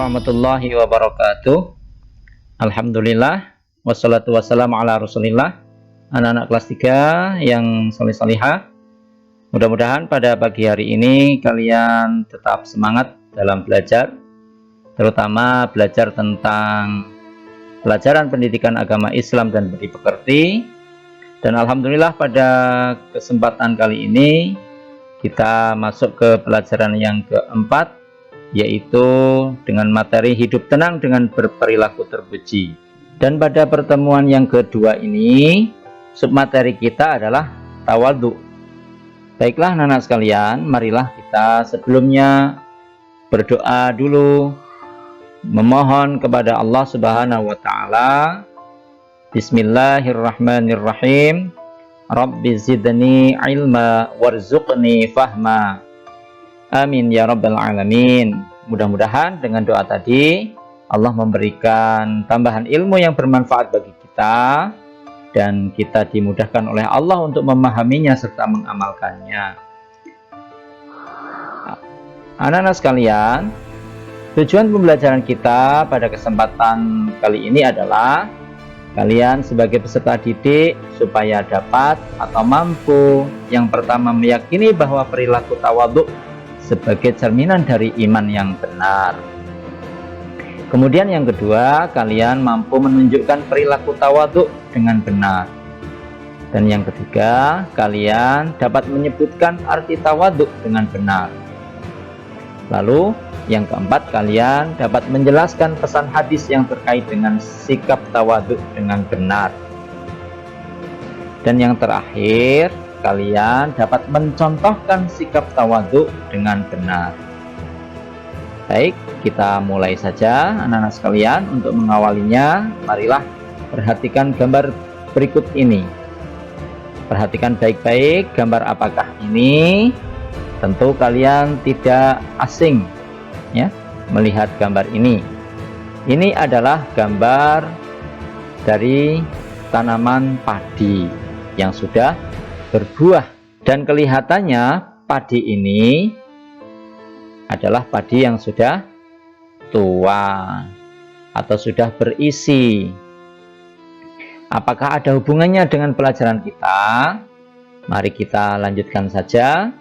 warahmatullahi wabarakatuh. Alhamdulillah, wassalatu wassalamu ala rasulillah. Anak-anak kelas 3 yang soleh-solihah, mudah-mudahan pada pagi hari ini kalian tetap semangat dalam belajar, terutama belajar tentang pelajaran pendidikan agama Islam dan budi pekerti. Dan alhamdulillah pada kesempatan kali ini kita masuk ke pelajaran yang keempat, yaitu dengan materi hidup tenang dengan berperilaku terpuji. Dan pada pertemuan yang kedua ini, submateri kita adalah tawadhu. Baiklah anak-anak sekalian, marilah kita sebelumnya berdoa dulu, memohon kepada Allah Subhanahu wa Ta'ala. Bismillahirrahmanirrahim. Rabbi zidni ilma warzuqni fahma. Amin ya rabbal alamin. Mudah-mudahan dengan doa tadi Allah memberikan tambahan ilmu yang bermanfaat bagi kita dan kita dimudahkan oleh Allah untuk memahaminya serta mengamalkannya. Anak-anak sekalian, tujuan pembelajaran kita pada kesempatan kali ini adalah kalian sebagai peserta didik supaya dapat atau mampu yang pertama meyakini bahwa perilaku tawadhu sebagai cerminan dari iman yang benar. Kemudian yang kedua, kalian mampu menunjukkan perilaku tawadhu dengan benar. Dan yang ketiga, kalian dapat menyebutkan arti tawadhu dengan benar. Lalu yang keempat, kalian dapat menjelaskan pesan hadis yang terkait dengan sikap tawadhu dengan benar. Dan yang terakhir, kalian dapat mencontohkan sikap tawadhu dengan benar. Baik, kita mulai saja anak-anak sekalian. Untuk mengawalinya, marilah perhatikan gambar berikut ini. Perhatikan baik-baik gambar apakah ini. Tentu kalian tidak asing ya melihat gambar ini. Ini adalah gambar dari tanaman padi yang sudah berbuah, dan kelihatannya padi ini adalah padi yang sudah tua atau sudah berisi. Apakah ada hubungannya dengan pelajaran kita? Mari kita lanjutkan saja.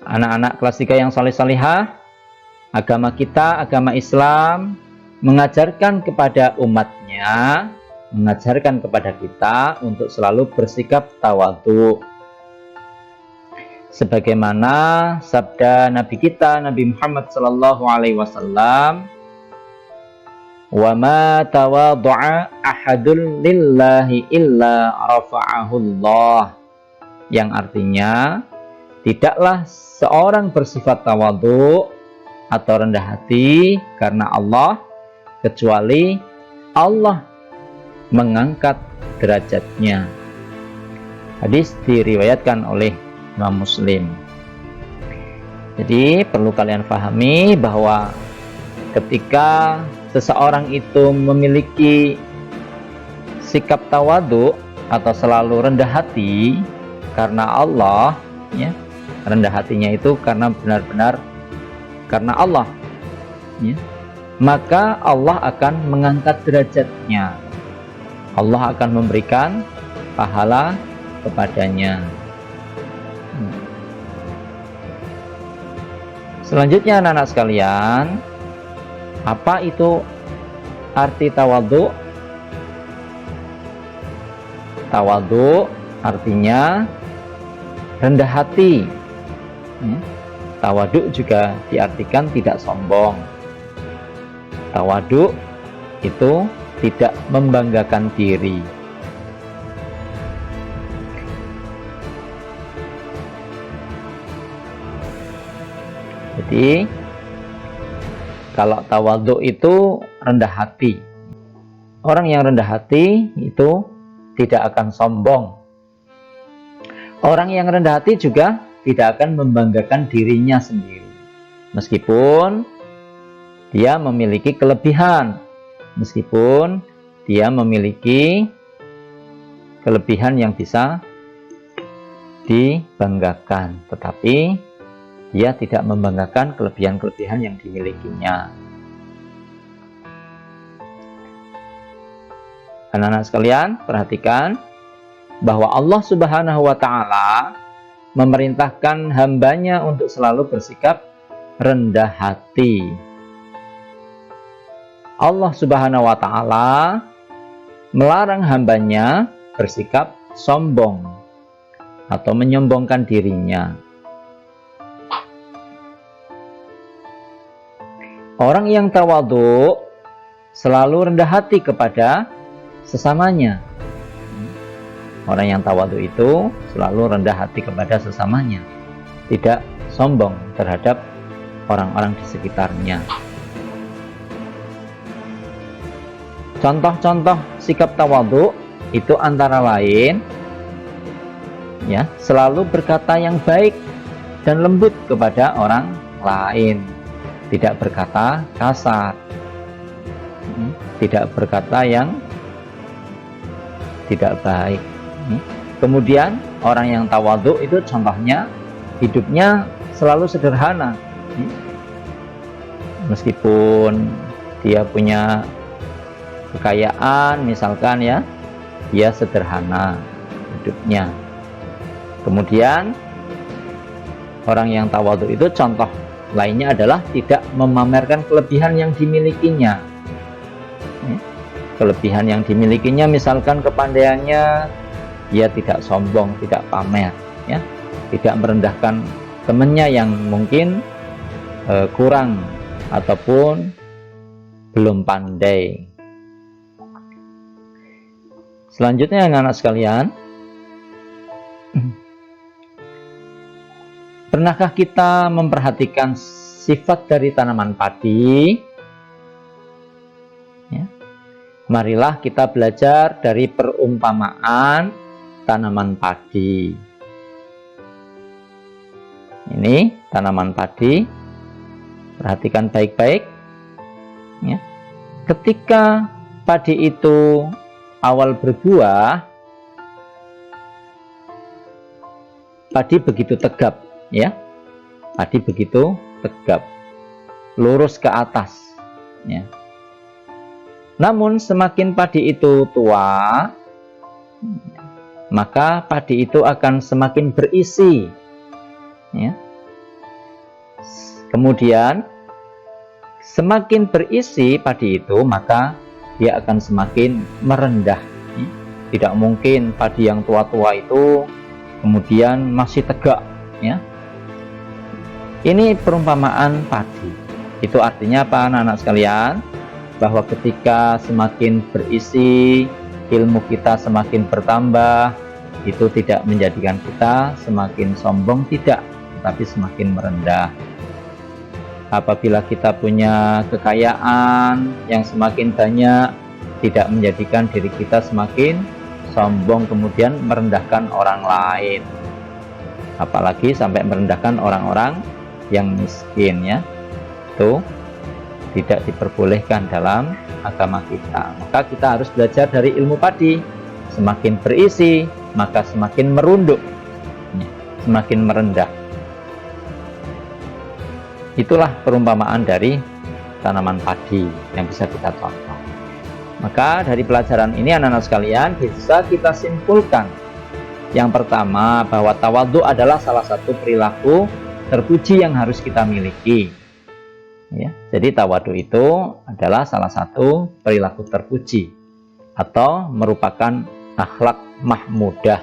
Anak-anak kelas 3 yang saleh-salihah, agama kita, agama Islam, mengajarkan kepada umatnya, mengajarkan kepada kita untuk selalu bersikap tawadhu. Sebagaimana sabda Nabi kita, Nabi Muhammad SAW, "Wa ma tawadhu'a ahadun lillahi illa rafa'ahullah," yang artinya, tidaklah seorang bersifat tawadhu atau rendah hati karena Allah, kecuali Allah mengangkat derajatnya. Hadis diriwayatkan oleh Imam Muslim. Jadi perlu kalian pahami bahwa ketika seseorang itu memiliki sikap tawadhu atau selalu rendah hati karena Allah, ya, rendah hatinya itu karena benar-benar karena Allah, ya, maka Allah akan mengangkat derajatnya. Allah akan memberikan pahala kepadanya. Selanjutnya anak-anak sekalian, apa itu arti tawadhu? Tawadhu artinya rendah hati. Tawadhu juga diartikan tidak sombong. Tawadhu itu tidak membanggakan diri. Jadi kalau tawadhu itu rendah hati. Orang yang rendah hati itu tidak akan sombong. Orang yang rendah hati juga tidak akan membanggakan dirinya sendiri. Meskipun dia memiliki kelebihan, meskipun dia memiliki kelebihan yang bisa dibanggakan, tetapi dia tidak membanggakan kelebihan-kelebihan yang dimilikinya. Anak-anak sekalian, perhatikan bahwa Allah Subhanahu wa Ta'ala memerintahkan hambanya untuk selalu bersikap rendah hati. Allah Subhanahu wa Ta'ala melarang hambanya bersikap sombong atau menyombongkan dirinya. Orang yang tawadhu selalu rendah hati kepada sesamanya. Orang yang tawadhu itu selalu rendah hati kepada sesamanya, tidak sombong terhadap orang-orang di sekitarnya. Contoh-contoh sikap tawadhu itu antara lain, ya, selalu berkata yang baik dan lembut kepada orang lain, tidak berkata kasar, tidak berkata yang tidak baik. Kemudian orang yang tawadhu itu contohnya hidupnya selalu sederhana, meskipun dia punya kekayaan misalkan, ya, dia sederhana hidupnya. Kemudian orang yang tawadhu itu contoh lainnya adalah tidak memamerkan kelebihan yang dimilikinya. Kelebihan yang dimilikinya misalkan kepandaiannya, dia tidak sombong, tidak pamer, ya, tidak merendahkan temannya yang mungkin kurang ataupun belum pandai. Selanjutnya anak-anak sekalian, pernahkah kita memperhatikan sifat dari tanaman padi? Ya. Marilah kita belajar dari perumpamaan tanaman padi. Ini tanaman padi, perhatikan baik-baik, ya. Ketika padi itu awal berbuah, padi begitu tegap, ya, padi begitu tegap, lurus ke atas, ya. Namun semakin padi itu tua, maka padi itu akan semakin berisi, ya. Kemudian semakin berisi padi itu, maka dia akan semakin merendah. Tidak mungkin padi yang tua-tua itu kemudian masih tegak, ya. Ini perumpamaan padi. Itu artinya apa, anak-anak sekalian? Bahwa ketika semakin berisi, ilmu kita semakin bertambah, itu tidak menjadikan kita semakin sombong, tidak, tapi semakin merendah. Apabila kita punya kekayaan yang semakin banyak, tidak menjadikan diri kita semakin sombong kemudian merendahkan orang lain, apalagi sampai merendahkan orang-orang yang miskin, ya. Itu tidak diperbolehkan dalam agama kita. Maka kita harus belajar dari ilmu padi. Semakin berisi, maka semakin merunduk, semakin merendah. Itulah perumpamaan dari tanaman padi yang bisa kita contoh. Maka dari pelajaran ini anak-anak sekalian bisa kita simpulkan, yang pertama bahwa tawadhu adalah salah satu perilaku terpuji yang harus kita miliki. Ya, jadi tawadhu itu adalah salah satu perilaku terpuji atau merupakan akhlak mahmudah,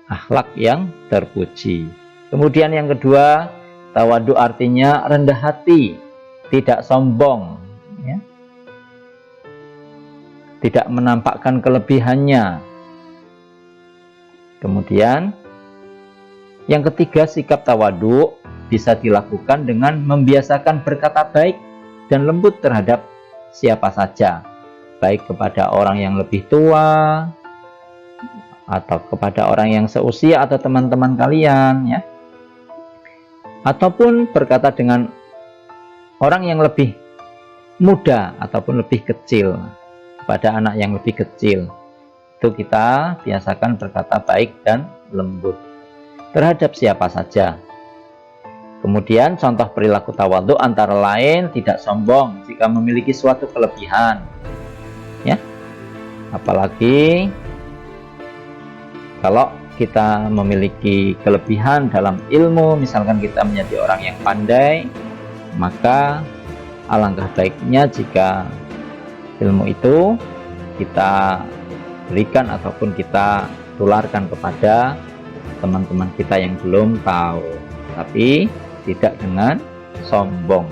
akhlak yang terpuji. Kemudian yang kedua, tawadhu artinya rendah hati, tidak sombong, ya. Tidak menampakkan kelebihannya. Kemudian yang ketiga, sikap tawadhu bisa dilakukan dengan membiasakan berkata baik dan lembut terhadap siapa saja, baik kepada orang yang lebih tua atau kepada orang yang seusia atau teman-teman kalian, ya, ataupun berkata dengan orang yang lebih muda ataupun lebih kecil, kepada anak yang lebih kecil. Itu kita biasakan berkata baik dan lembut terhadap siapa saja. Kemudian contoh perilaku tawadhu antara lain tidak sombong jika memiliki suatu kelebihan, ya. Apalagi kalau kita memiliki kelebihan dalam ilmu, misalkan kita menjadi orang yang pandai, maka alangkah baiknya jika ilmu itu kita berikan ataupun kita tularkan kepada teman-teman kita yang belum tahu, tapi tidak dengan sombong.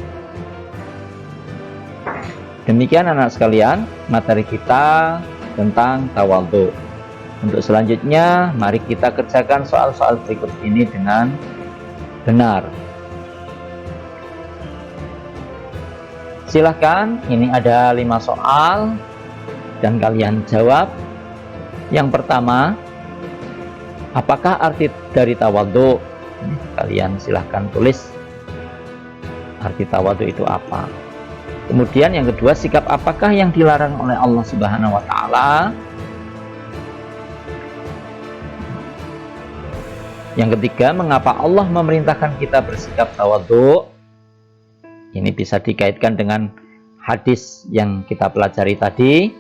Demikian anak sekalian, materi kita tentang tawadhu. Untuk selanjutnya, mari kita kerjakan soal-soal berikut ini dengan benar. Silahkan, ini ada 5 soal dan kalian jawab. Yang pertama, apakah arti dari tawadhu? Kalian silahkan tulis arti tawadhu itu apa. Kemudian yang kedua, sikap apakah yang dilarang oleh Allah Subhanahu wa Ta'ala? Yang ketiga, mengapa Allah memerintahkan kita bersikap tawadhu? Ini bisa dikaitkan dengan hadis yang kita pelajari tadi.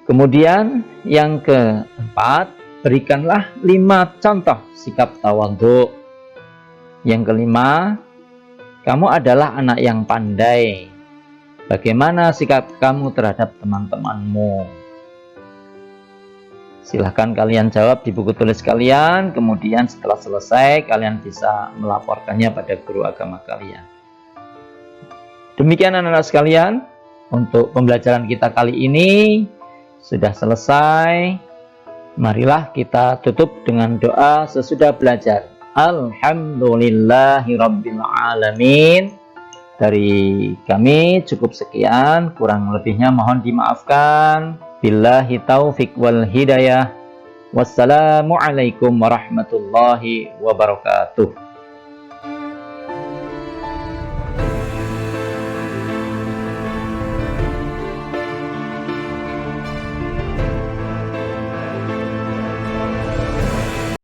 Kemudian yang keempat, berikanlah 5 contoh sikap tawadhu. Yang kelima, kamu adalah anak yang pandai. Bagaimana sikap kamu terhadap teman-temanmu? Silahkan kalian jawab di buku tulis kalian. Kemudian setelah selesai, kalian bisa melaporkannya pada guru agama kalian. Demikian anak-anak sekalian, untuk pembelajaran kita kali ini sudah selesai. Marilah kita tutup dengan doa sesudah belajar. Alhamdulillahirabbil alamin. Dari kami cukup sekian, kurang lebihnya mohon dimaafkan. Billahi taufik wal hidayah. Wassalamualaikum warahmatullahi wabarakatuh.